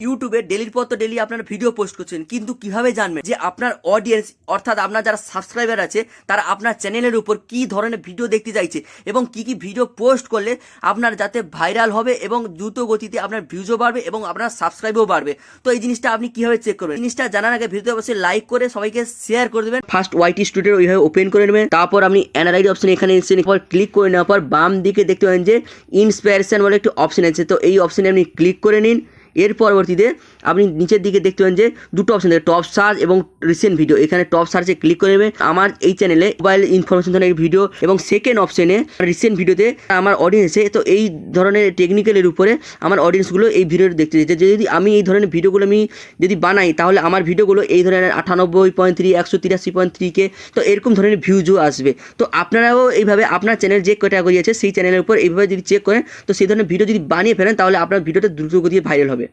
ইউটিউবে ডেলির পর তো ডেলি আপনারা ভিডিও পোস্ট করছেন, কিন্তু কিভাবে জানবেন যে আপনার অডিয়েন্স অর্থাৎ আপনার যারা সাবস্ক্রাইবার আছে তারা আপনার চ্যানেলের উপর কি ধরনের ভিডিও দেখতে চাইছে এবং কি কি ভিডিও পোস্ট করলে আপনার যাতে ভাইরাল হবে এবং দ্রুত গতিতে আপনার ভিউজও বাড়বে এবং আপনার সাবস্ক্রাইবও বাড়বে। তো এই জিনিসটা আপনি কিভাবে চেক করবেন, জিনিসটা জানার আগে ভিডিওতে অবশ্যই লাইক করে সবাইকে শেয়ার করে দেবেন। ফার্স্ট ওয়াইটি স্টুডিও ওইভাবে ওপেন করে নেবেন, তারপর আপনি অ্যানালাইজ অপশন এখানে এসে ক্লিক করে নেওয়ার পর বাম দিকে দেখতে পাবেন যে ইন্সপিরেশন বলে একটি অপশন আছে, তো এই অপশনে আপনি ক্লিক করে নিন। এর পরবর্তীতে আপনি নিচের দিকে দেখতে পাবেন যে দুটো অপশন থাকে, টপ সার্চ এবং রিসেন্ট ভিডিও। এখানে টপ সার্চে ক্লিক করে নেবে। আমার এই চ্যানেলে মোবাইল ইনফরমেশন ধরনের ভিডিও এবং সেকেন্ড অপশনে রিসেন্ট ভিডিওতে আমার অডিয়েন্সে, তো এই ধরনের টেকনিক্যালের উপরে আমার অডিয়েন্সগুলো এই ভিডিওটা দেখতে চাইছে। যদি আমি এই ধরনের ভিডিওগুলো আমি যদি বানাই তাহলে আমার ভিডিওগুলো এই ধরনের 98.3 183.3K, তো এরকম ধরনের ভিউজও আসবে। তো আপনারাও এইভাবে আপনার চ্যানেল যে ক্যাটাগরি আছে সেই চ্যানেলের উপর এইভাবে যদি চেক করেন তো সেই ধরনের ভিডিও যদি বানিয়ে ফেলেন তাহলে আপনার ভিডিওটা দ্রুত গতিতে ভাইরাল হবে।